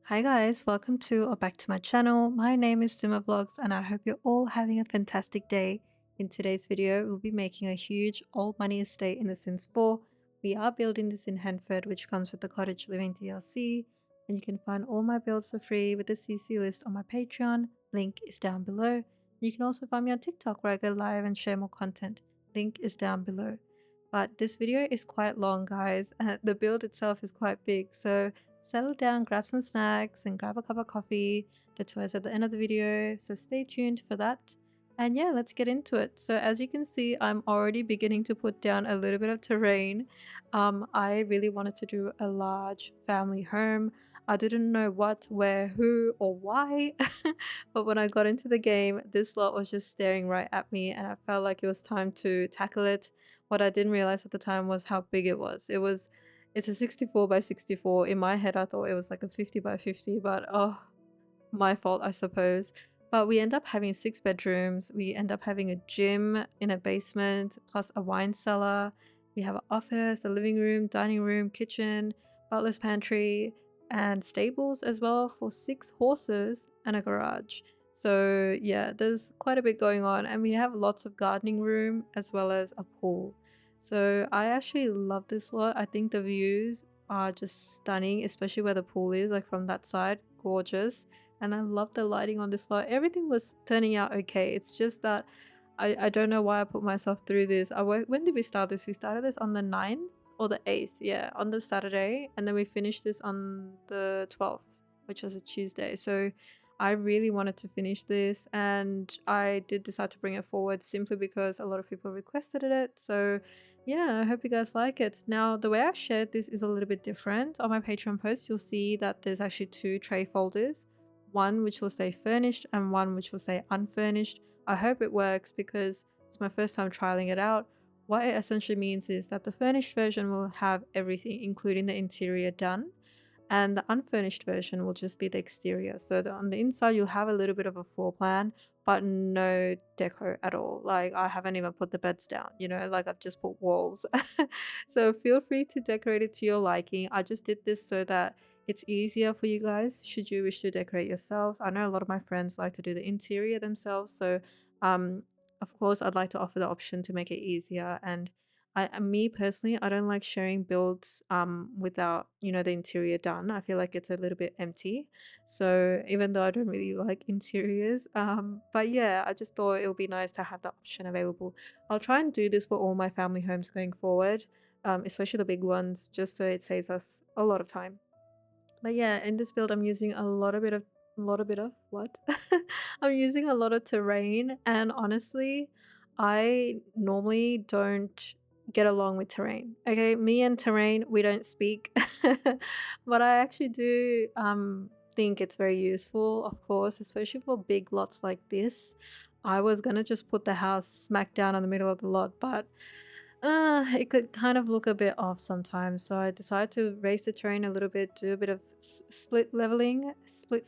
Hi guys, welcome to or back to my channel. My name is SimmerVlogs and I hope you're all having a fantastic day. In today's video, we'll be making a huge old money estate in The Sims 4. We are building this in Henford, which comes with the Cottage Living DLC, and you can find all my builds for free with the CC list on my Patreon. Link is down below. You can also find me on TikTok where I go live and share more content. Link is down below. But this video is quite long, guys, and the build itself is quite big, so settle down, grab some snacks, and grab a cup of coffee. The tour is at the end of the video, so stay tuned for that. And yeah, let's get into it. So as you can see, I'm already beginning to put down a little bit of terrain. I really wanted to do a large family home. I didn't know what, where, who, or why. But when I got into the game, this lot was just staring right at me and I felt like it was time to tackle it. What I didn't realize at the time was how big it was. It's a 64 by 64. In my head, I thought it was like a 50 by 50, but oh, my fault, I suppose. But we end up having 6 bedrooms. We end up having a gym in a basement, plus a wine cellar. We have an office, a living room, dining room, kitchen, butler's pantry, and stables as well for 6 horses and a garage. So yeah, there's quite a bit going on, and we have lots of gardening room as well as a pool. So I actually love this lot. I think the views are just stunning, especially where the pool is, like from that side, gorgeous. And I love the lighting on this lot. Everything was turning out okay. It's just that I don't know why I put myself through this. When did we start this? We started this on the 9th or the 8th, yeah, on the Saturday, and then we finished this on the 12th, which was a Tuesday. So I really wanted to finish this, and I did decide to bring it forward simply because a lot of people requested it. So yeah, I hope you guys like it. Now, the way I've shared this is a little bit different. On my Patreon post, you'll see that there's actually 2 tray folders, one which will say furnished and one which will say unfurnished. I hope it works because it's my first time trialing it out. What it essentially means is that the furnished version will have everything, including the interior, done, and the unfurnished version will just be the exterior. So on the inside, you'll have a little bit of a floor plan, but no deco at all. Like, I haven't even put the beds down, you know, like I've just put walls. So feel free to decorate it to your liking. I just did this so that it's easier for you guys should you wish to decorate yourselves. I know a lot of my friends like to do the interior themselves, so of course I'd like to offer the option to make it easier. And me personally, I don't like sharing builds without, you know, the interior done. I feel like it's a little bit empty. So even though I don't really like interiors, but yeah, I just thought it would be nice to have that option available. I'll try and do this for all my family homes going forward, especially the big ones, just so it saves us a lot of time. But yeah, in this build, I'm using a lot of what? I'm using a lot of terrain, and honestly, I normally don't get along with terrain. Okay, me and terrain, we don't speak, but I actually do think it's very useful, of course, especially for big lots like this. I was gonna just put the house smack down in the middle of the lot, but it could kind of look a bit off sometimes, so I decided to raise the terrain a little bit, do a bit of split leveling, split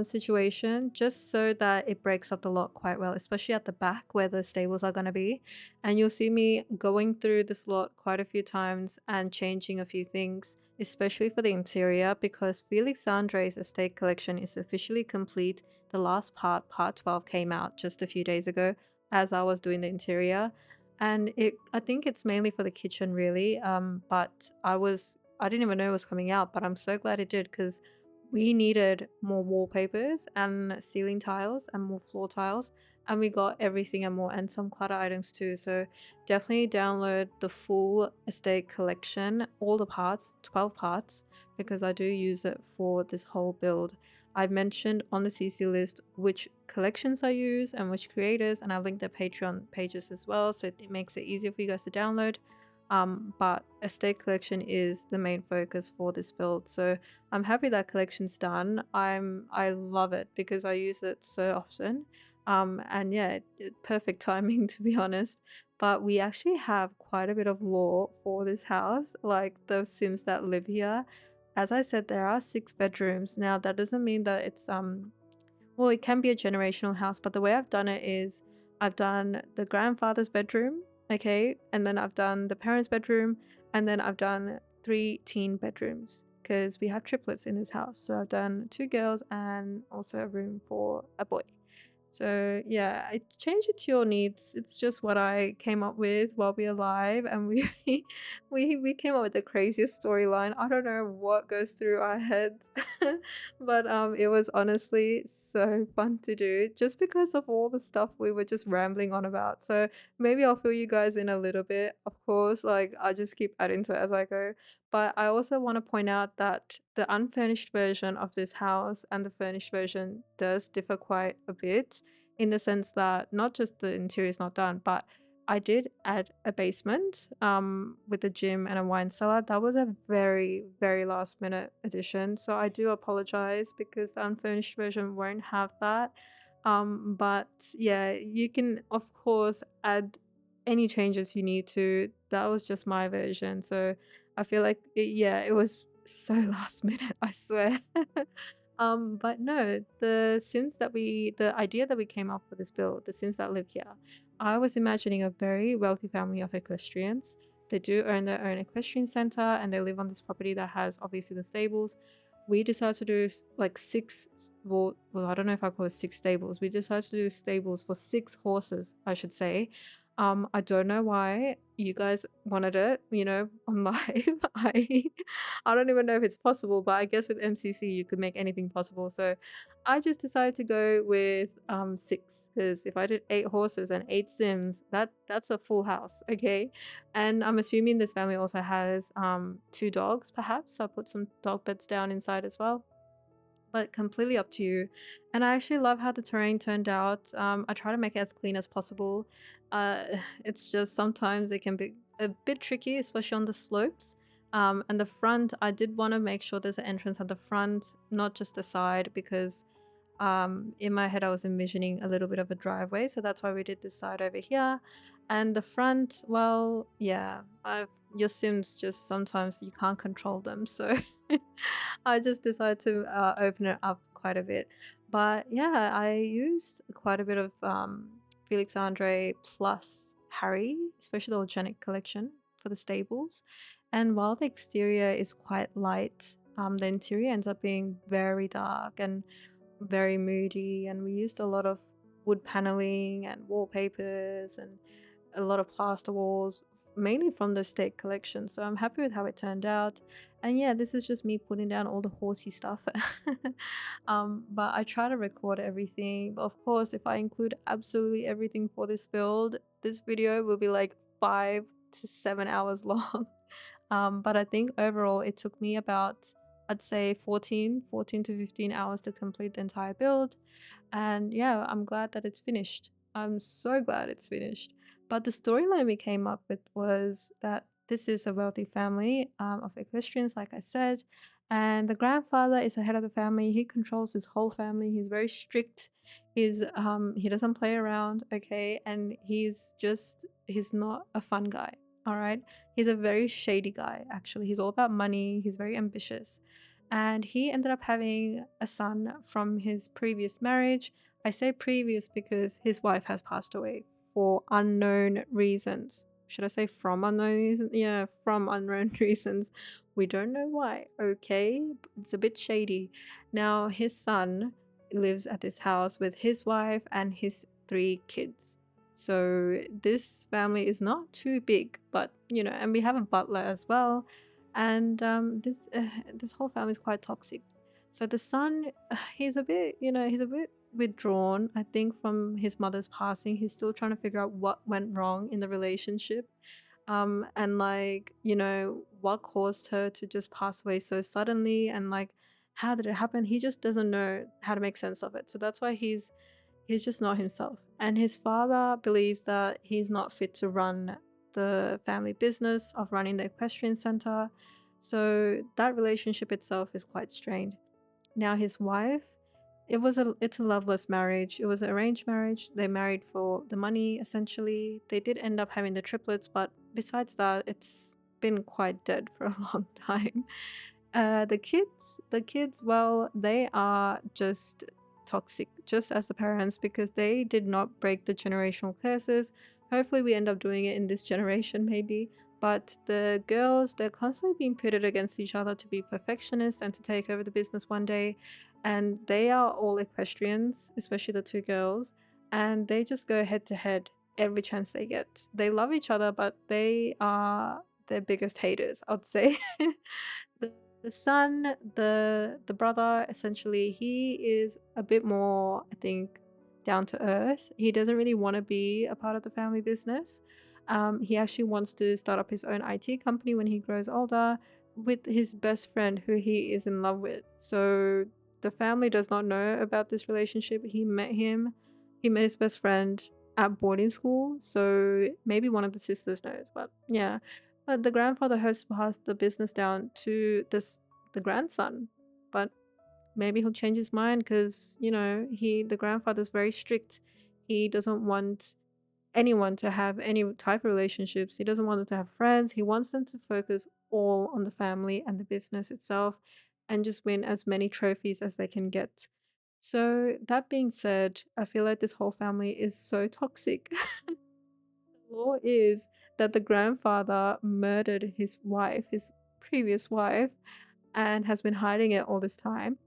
situation, just so that it breaks up the lot quite well, especially at the back where the stables are going to be. And you'll see me going through this lot quite a few times and changing a few things, especially for the interior, because Felix Andre's estate collection is officially complete. The last part 12, came out just a few days ago as I was doing the interior, and I think it's mainly for the kitchen, really. But I didn't even know it was coming out, but I'm so glad it did, because we needed more wallpapers and ceiling tiles and more floor tiles, and we got everything and more, and some clutter items too. So definitely download the full estate collection, all the parts, 12 parts, because I do use it for this whole build. I've mentioned on the CC list which collections I use and which creators, and I've linked their Patreon pages as well, so it makes it easier for you guys to download. But estate collection is the main focus for this build, so I'm happy that collection's done. I love it because I use it so often. And yeah, perfect timing, to be honest. But we actually have quite a bit of lore for this house, like the Sims that live here. As I said, there are 6 bedrooms. Now, that doesn't mean that it's well, it can be a generational house, but the way I've done it is I've done the grandfather's bedroom, okay, and then I've done the parents' bedroom, and then I've done 3 teen bedrooms, because we have triplets in this house. So I've done 2 girls and also a room for a boy. So yeah, I change it to your needs. It's just what I came up with while we were alive, and we we came up with the craziest storyline. I don't know what goes through our heads, but it was honestly so fun to do just because of all the stuff we were just rambling on about. So maybe I'll fill you guys in a little bit. Of course, like I just keep adding to it as I go. But I also want to point out that the unfurnished version of this house and the furnished version does differ quite a bit, in the sense that not just the interior is not done, but I did add a basement with a gym and a wine cellar. That was a very, very last minute addition. So I do apologize because the unfurnished version won't have that. But yeah, you can, of course, add any changes you need to. That was just my version. So I feel like yeah, it was so last minute, I swear. But no, the idea that we came up with this build, the Sims that live here, I was imagining a very wealthy family of equestrians. They do own their own equestrian center and they live on this property that has obviously the stables. We decided to do like well, I don't know if I call it 6 stables. We decided to do stables for 6 horses, I should say. I don't know why you guys wanted it, on live. I don't even know if it's possible, but I guess with MCC you could make anything possible. So I just decided to go with 6, because if I did 8 horses and 8 Sims, that's a full house, okay? And I'm assuming this family also has 2 dogs, perhaps. So I put some dog beds down inside as well, but completely up to you. And I actually love how the terrain turned out. I try to make it as clean as possible. Uh, it's just sometimes it can be a bit tricky, especially on the slopes. And the front, I did want to make sure there's an entrance at the front, not just the side, because in my head I was envisioning a little bit of a driveway, so that's why we did this side over here. And the front, well, yeah, your Sims just sometimes you can't control them, so I just decided to open it up quite a bit. But yeah, I used quite a bit of Felix Andre plus Harry, especially the organic collection for the stables. And while the exterior is quite light, the interior ends up being very dark and very moody. And we used a lot of wood paneling and wallpapers and a lot of plaster walls, mainly from the state collection. So I'm happy with how it turned out. And yeah, this is just me putting down all the horsey stuff. But I try to record everything. But of course, if I include absolutely everything for this build, this video will be like 5 to 7 hours long. But I think overall it took me about, I'd say 14 to 15 hours to complete the entire build. And yeah, I'm glad that it's finished. I'm so glad it's finished. But the storyline we came up with was that this is a wealthy family of equestrians, like I said, and the grandfather is the head of the family. He controls his whole family. He's very strict. He doesn't play around, okay, and he's not a fun guy. All right, he's a very shady guy. Actually, he's all about money. He's very ambitious, and he ended up having a son from his previous marriage. I say previous because his wife has passed away for unknown reasons. Should I say from unknown reasons? Yeah, from unknown reasons. We don't know why, okay? It's a bit shady. Now, his son lives at this house with his wife and his 3 kids. So this family is not too big, but and we have a butler as well. And this whole family is quite toxic. So the son, he's a bit, he's a bit withdrawn. I think from his mother's passing, he's still trying to figure out what went wrong in the relationship, and like what caused her to just pass away so suddenly, and like how did it happen. He just doesn't know how to make sense of it. So that's why he's just not himself. And his father believes that he's not fit to run the family business of running the equestrian center. So that relationship itself is quite strained. Now his wife, it's a loveless marriage. It was an arranged marriage. They married for the money, essentially. They did end up having the triplets, but besides that, it's been quite dead for a long time. The kids, well, they are just toxic, just as the parents, because they did not break the generational curses. Hopefully we end up doing it in this generation, maybe. But the girls, they're constantly being pitted against each other to be perfectionists and to take over the business one day. And they are all equestrians, especially the two girls, and they just go head to head every chance they get. They love each other, but they are their biggest haters, I'd say. the, the son, the brother, essentially, he is a bit more, I think, down to earth. He doesn't really want to be a part of the family business. He actually wants to start up his own IT company when he grows older with his best friend who he is in love with. So the family does not know about this relationship. He met his best friend at boarding school. So maybe one of the sisters knows, but yeah. But the grandfather hopes to pass the business down to the grandson. But maybe he'll change his mind because, the grandfather's very strict. He doesn't want anyone to have any type of relationships. He doesn't want them to have friends. He wants them to focus all on the family and the business itself and just win as many trophies as they can get. So, that being said, I feel like this whole family is so toxic. The law is that the grandfather murdered his wife, his previous wife, and has been hiding it all this time.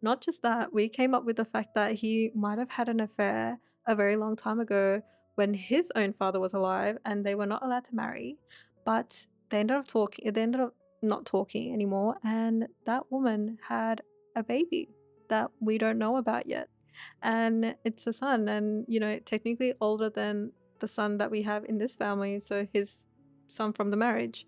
Not just that, we came up with the fact that he might have had an affair a very long time ago when his own father was alive and they were not allowed to marry. But they ended up not talking anymore, and that woman had a baby that we don't know about yet. And it's a son, and technically older than the son that we have in this family, so his son from the marriage.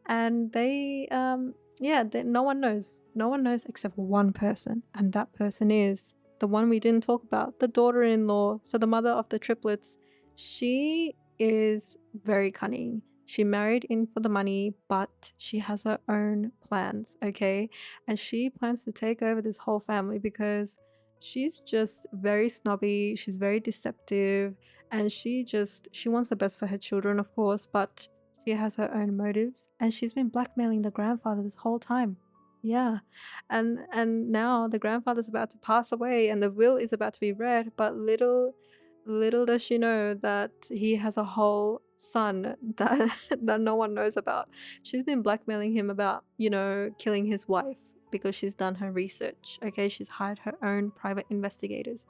And no one knows. No one knows except one person, and that person is the one we didn't talk about, the daughter-in-law. So the mother of the triplets, she is very cunning. She married in for the money, but she has her own plans, okay? And she plans to take over this whole family because she's just very snobby, she's very deceptive, and she wants the best for her children, of course, but she has her own motives, and she's been blackmailing the grandfather this whole time. Yeah. And now the grandfather's about to pass away and the will is about to be read, but little does she know that he has a whole son that that no one knows about. She's been blackmailing him about, killing his wife because she's done her research. Okay, she's hired her own private investigators.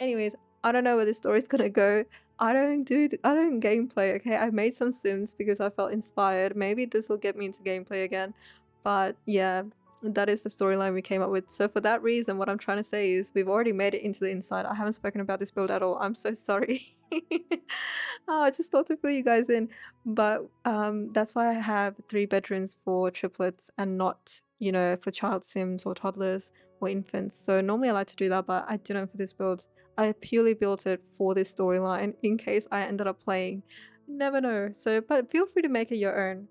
Anyways, I don't know where this story's gonna go. I don't gameplay, okay? I made some sims because I felt inspired. Maybe this will get me into gameplay again. But yeah, that is the storyline we came up with. So for that reason, what I'm trying to say is we've already made it into the inside. I haven't spoken about this build at all. I'm so sorry. I just thought to fill you guys in. But that's why I have 3 bedrooms for triplets and not, for child sims or toddlers or infants. So normally I like to do that, but I didn't for this build. I purely built it for this storyline in case I ended up playing. Never know. So, but feel free to make it your own.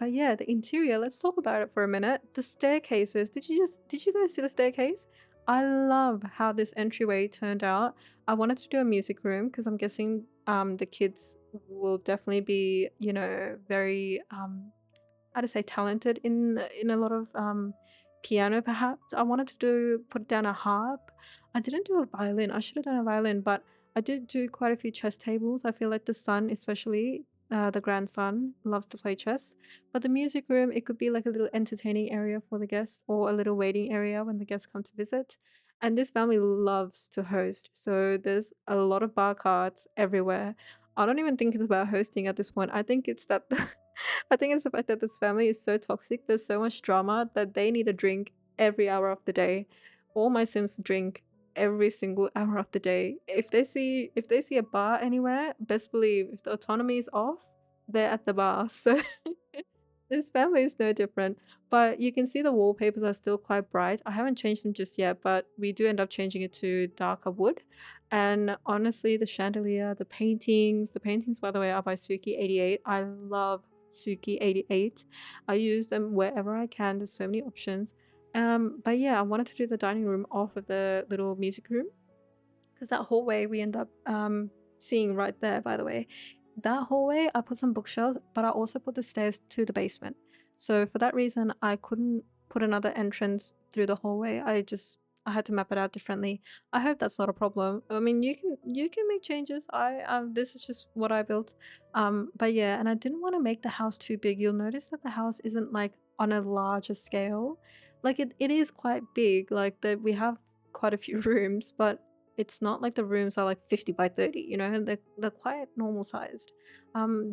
But yeah, the interior, let's talk about it for a minute. The staircases, did you guys see the staircase? I love how this entryway turned out. I wanted to do a music room because I'm guessing the kids will definitely be, very how to say, talented in a lot of piano perhaps. I wanted to put down a harp. I didn't do a violin. I should have done a violin, but I did do quite a few chess tables. I feel like the son, especially the grandson, loves to play chess. But the music room, it could be like a little entertaining area for the guests or a little waiting area when the guests come to visit. And this family loves to host, so there's a lot of bar cards everywhere. I don't even think it's about hosting at this point. I think it's that I think it's the fact that this family is so toxic. There's so much drama that they need a drink every hour of the day. All my sims drink every single hour of the day. If they see a bar anywhere, best believe if the autonomy is off, they're at the bar. So this family is no different. But you can see the wallpapers are still quite bright. I haven't changed them just yet, but we do end up changing it to darker wood. And honestly, the chandelier, the paintings by the way are by Suki88. I love Suki88. I use them wherever I can. There's so many options. But yeah, I wanted to do the dining room off of the little music room because that hallway we end up seeing right there, by the way. That hallway, I put some bookshelves, but I also put the stairs to the basement. So for that reason, I couldn't put another entrance through the hallway. I just I had to map it out differently. I hope that's not a problem. I mean, you can make changes. This is just what I built. But yeah, and I didn't want to make the house too big. You'll notice that the house isn't like on a larger scale. Like it is quite big. Like that we have quite a few rooms, but it's not like the rooms are like 50 by 30, you know, they're quite normal sized.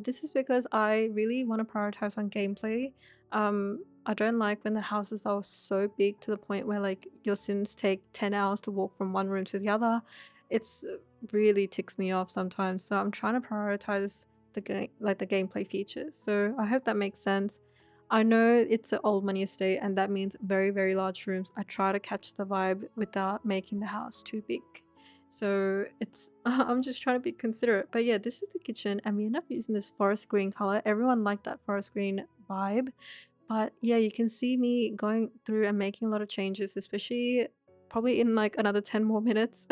This is because I really want to prioritize on gameplay. I don't like when the houses are so big to the point where like your Sims take 10 hours to walk from one room to the other. It's really ticks me off sometimes. So I'm trying to prioritize the game, like the gameplay features. So I hope that makes sense. I know it's an old money estate and that means very, very large rooms. I try to catch the vibe without making the house too big. So it's I'm just trying to be considerate. But yeah, this is the kitchen and we end up using this forest green color. Everyone liked that forest green vibe. But yeah, you can see me going through and making a lot of changes, especially probably in like another 10 more minutes.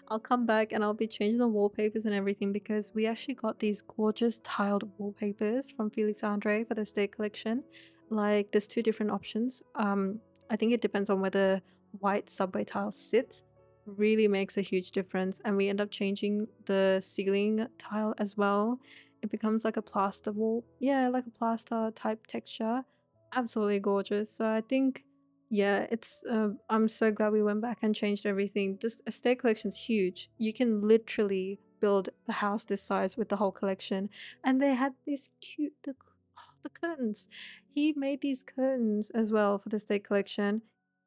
I'll come back and I'll be changing the wallpapers and everything because we actually got these gorgeous tiled wallpapers from Felix Andre for the state collection. Like there's two different options. I think it depends on where the white subway tile sits. Really makes a huge difference. And we end up changing the ceiling tile as well. It becomes like a plaster wall. Yeah, like a plaster type texture. Absolutely gorgeous. So I think, yeah, it's I'm so glad we went back and changed everything. This estate collection's huge. You can literally build a house this size with the whole collection. And they had this cute the curtains. He made these curtains as well for the estate collection.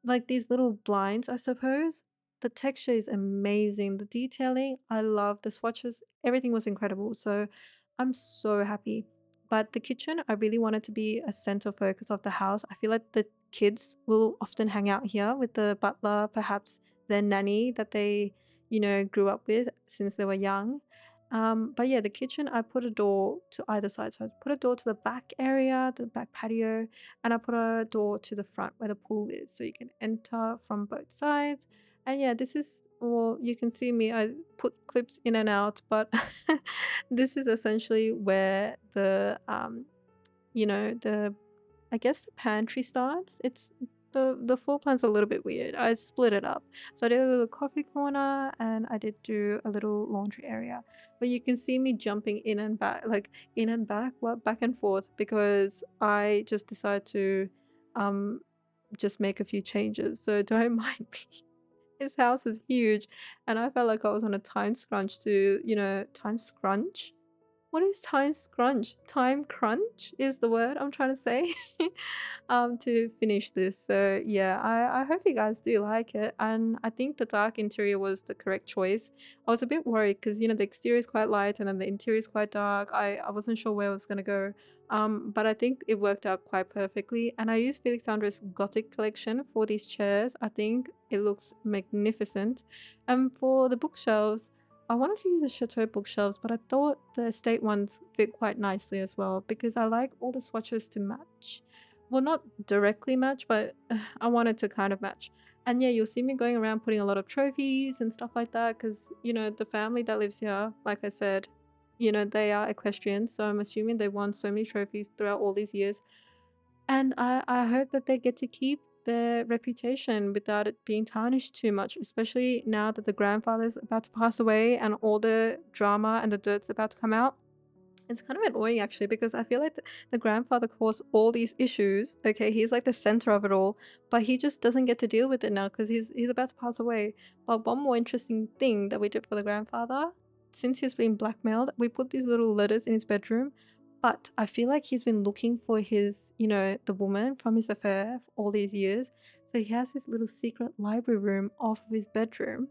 Like these little blinds, I suppose. The texture is amazing. The detailing, I love the swatches. Everything was incredible. So I'm so happy. But the kitchen, I really want it to be a center focus of the house. I feel like the kids will often hang out here with the butler, perhaps their nanny that they, grew up with since they were young. But yeah, the kitchen, I put a door to either side. So I put a door to the back area, the back patio, and I put a door to the front where the pool is. So you can enter from both sides. And yeah, this is, well, you can see me, I put clips in and out, but this is essentially where the I guess the pantry starts. It's the floor plan's a little bit weird. I split it up. So I did a little coffee corner and I did do a little laundry area. But you can see me jumping in and back, like in and back, what back and forth because I just decided to um just make a few changes. So don't mind me. His house is huge and I felt like I was on a time scrunch to, time scrunch? What is time scrunch? Time crunch is the word I'm trying to say to finish this. So yeah, I hope you guys do like it. And I think the dark interior was the correct choice. I was a bit worried because the exterior is quite light and then the interior is quite dark. I wasn't sure where I was gonna go. But I think it worked out quite perfectly. And I used Felix Andre's Gothic collection for these chairs. I think it looks magnificent. And for the bookshelves, I wanted to use the Chateau bookshelves, but I thought the estate ones fit quite nicely as well because I like all the swatches to match. Well, not directly match, but I wanted to kind of match. And yeah, you'll see me going around putting a lot of trophies and stuff like that because, the family that lives here, like I said, they are equestrians. So I'm assuming they won so many trophies throughout all these years. And I hope that they get to keep their reputation without it being tarnished too much, especially now that the grandfather's about to pass away and all the drama and the dirt's about to come out. It's kind of annoying actually because I feel like the grandfather caused all these issues. Okay, he's like the center of it all, but he just doesn't get to deal with it now because he's about to pass away. But one more interesting thing that we did for the grandfather, since he's been blackmailed, we put these little letters in his bedroom. But I feel like he's been looking for his, the woman from his affair for all these years. So he has this little secret library room off of his bedroom,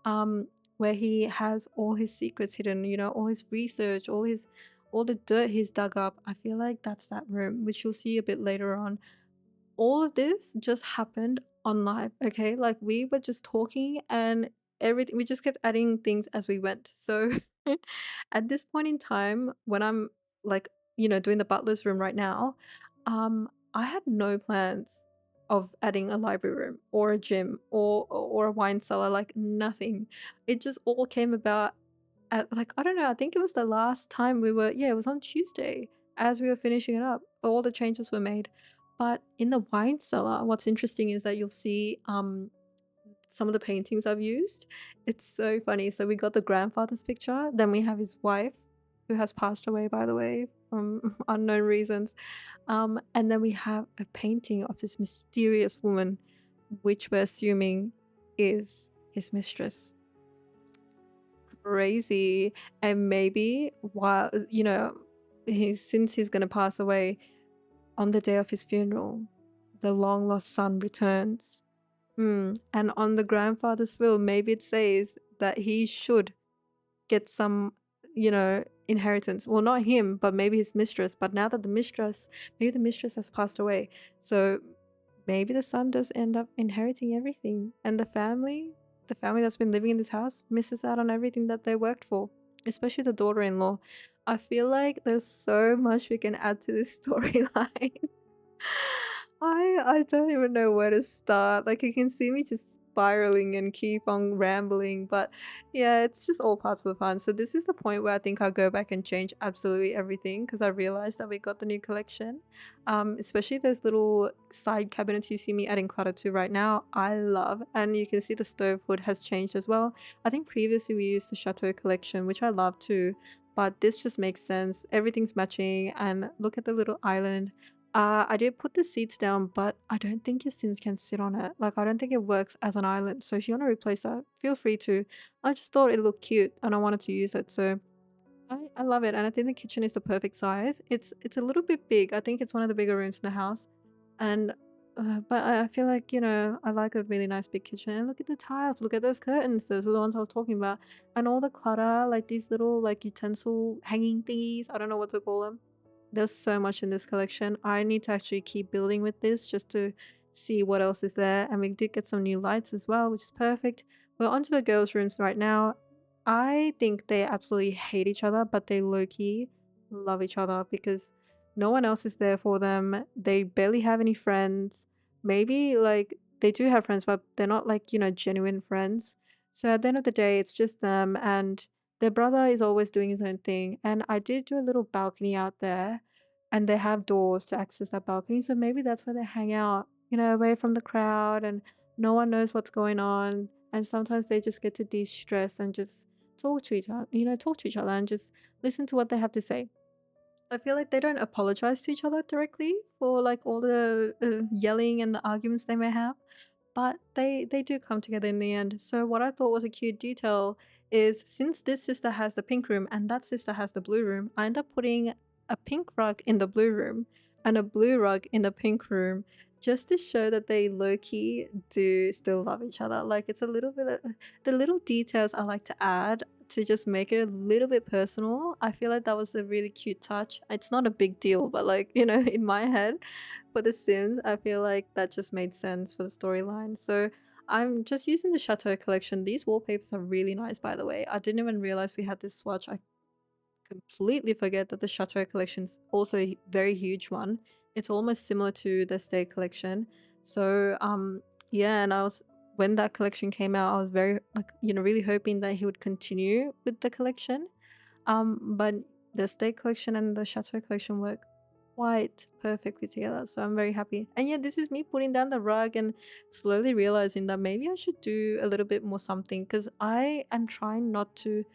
um, where he has all his secrets hidden, all his research, all the dirt he's dug up. I feel like that's that room, which you'll see a bit later on. All of this just happened on live, okay? Like we were just talking and everything, we just kept adding things as we went. So at this point in time, when I'm like, doing the butler's room right now, I had no plans of adding a library room or a gym or a wine cellar, like nothing. It just all came about at like, I don't know, I think it was the last time it was on Tuesday as we were finishing it up. All the changes were made. But in the wine cellar, what's interesting is that you'll see some of the paintings I've used. It's so funny. So we got the grandfather's picture, then we have his wife, who has passed away, by the way, from unknown reasons. And then we have a painting of this mysterious woman, which we're assuming is his mistress. Crazy. And maybe while, since he's gonna pass away, on the day of his funeral, the long lost son returns. And on the grandfather's will, maybe it says that he should get some, inheritance. Well, not him, but maybe his mistress. But now that maybe the mistress has passed away. So maybe the son does end up inheriting everything. And the family that's been living in this house misses out on everything that they worked for, especially the daughter-in-law. I feel like there's so much we can add to this storyline. I don't even know where to start. Like, you can see me just spiraling and keep on rambling, but yeah, it's just all parts of the fun. So this is the point where I think I'll go back and change absolutely everything, because I realized that we got the new collection. Especially those little side cabinets you see me adding clutter to right now, I love. And you can see the stove hood has changed as well. I think previously we used the Chateau collection, which I love too, but this just makes sense. Everything's matching, and look at the little island. I did put the seats down, but I don't think your Sims can sit on it. Like, I don't think it works as an island. So if you want to replace that, feel free to. I just thought it looked cute and I wanted to use it. So I love it. And I think the kitchen is the perfect size. It's a little bit big. I think it's one of the bigger rooms in the house. And but I feel like, I like a really nice big kitchen. And look at the tiles. Look at those curtains. Those are the ones I was talking about. And all the clutter, like these little like utensil hanging thingies. I don't know what to call them. There's so much in this collection. I need to actually keep building with this just to see what else is there. And we did get some new lights as well, which is perfect. We're onto the girls' rooms right now. I think they absolutely hate each other, but they low-key love each other because no one else is there for them. They barely have any friends. Maybe like they do have friends, but they're not like, genuine friends. So at the end of the day, it's just them, and their brother is always doing his own thing. And I did do a little balcony out there, and they have doors to access that balcony. So maybe that's where they hang out, away from the crowd, and no one knows what's going on. And sometimes they just get to de-stress and just talk to each other and just listen to what they have to say. I feel like they don't apologize to each other directly for like all the yelling and the arguments they may have, but they do come together in the end. So what I thought was a cute detail is, since this sister has the pink room and that sister has the blue room, I end up putting a pink rug in the blue room and a blue rug in the pink room, just to show that they low-key do still love each other. Like, it's a little bit of the little details I like to add to just make it a little bit personal. I feel like that was a really cute touch. It's not a big deal, but like, in my head for The Sims, I feel like that just made sense for the storyline. So I'm just using the Chateau collection. These wallpapers are really nice, by the way. I didn't even realize we had this swatch. I completely forget that the Chateau collection is also a very huge one. It's almost similar to the Stay collection. So yeah, and when that collection came out, I was very really hoping that he would continue with the collection. But the Stay collection and the Chateau collection work quite perfectly together, so I'm very happy. And yeah, this is me putting down the rug and slowly realizing that maybe I should do a little bit more something, because I am trying not to.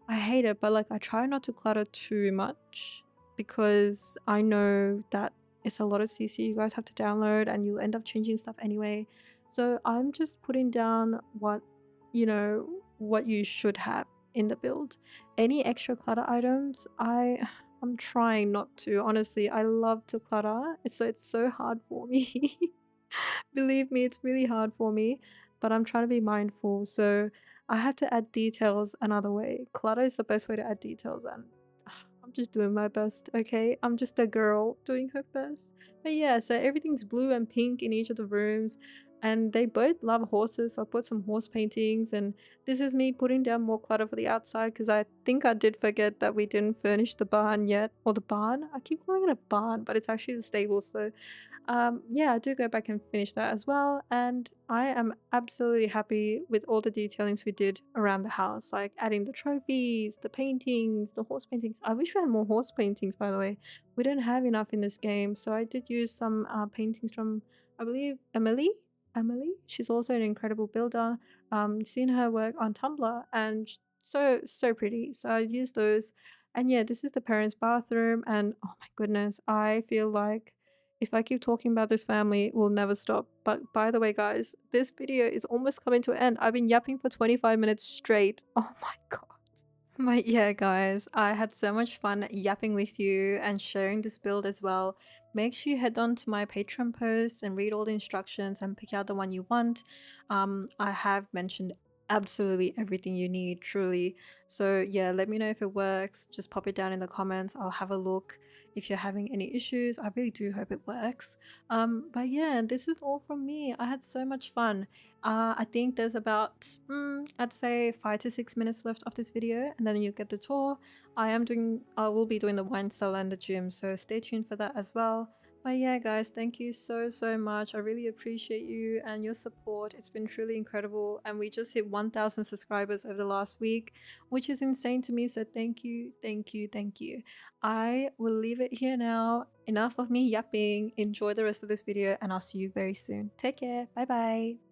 I hate it, but like I try not to clutter too much, because I know that it's a lot of CC you guys have to download and you'll end up changing stuff anyway. So I'm just putting down what you should have in the build. Any extra clutter items, I'm trying not to. Honestly, I love to clutter. It's so hard for me. Believe me, it's really hard for me, but I'm trying to be mindful. So I have to add details another way. Clutter is the best way to add details, and I'm just doing my best, okay? I'm just a girl doing her best. But yeah, so everything's blue and pink in each of the rooms, and they both love horses, so I put some horse paintings. And this is me putting down more clutter for the outside, because I think I did forget that we didn't furnish the barn yet. Or the barn? I keep calling it a barn, but it's actually the stable. So yeah, I do go back and finish that as well, and I am absolutely happy with all the detailings we did around the house, like adding the trophies, the paintings, the horse paintings. I wish we had more horse paintings, by the way. We don't have enough in this game, so I did use some paintings from, I believe, Emily. Emily. She's also an incredible builder. Seen her work on Tumblr and so pretty. So I use those. And yeah, this is the parents' bathroom. And oh my goodness, I feel like if I keep talking about this family, we'll never stop. But by the way, guys, this video is almost coming to an end. I've been yapping for 25 minutes straight. Oh my god. But yeah, guys, I had so much fun yapping with you and sharing this build as well. Make sure you head on to my Patreon post and read all the instructions and pick out the one you want. I have mentioned absolutely everything you need, truly. So yeah, let me know if it works. Just pop it down in the comments. I'll have a look. If you're having any issues, I really do hope it works. But yeah, this is all from me. I had so much fun. I think there's about, I'd say 5 to 6 minutes left of this video, and then you get the tour. I will be doing the wine cellar and the gym, so stay tuned for that as well. But yeah, guys, thank you so much. I really appreciate you and your support. It's been truly incredible, and we just hit 1,000 subscribers over the last week, which is insane to me. So thank you. I will leave it here now. Enough of me yapping. Enjoy the rest of this video, and I'll see you very soon. Take care. Bye bye.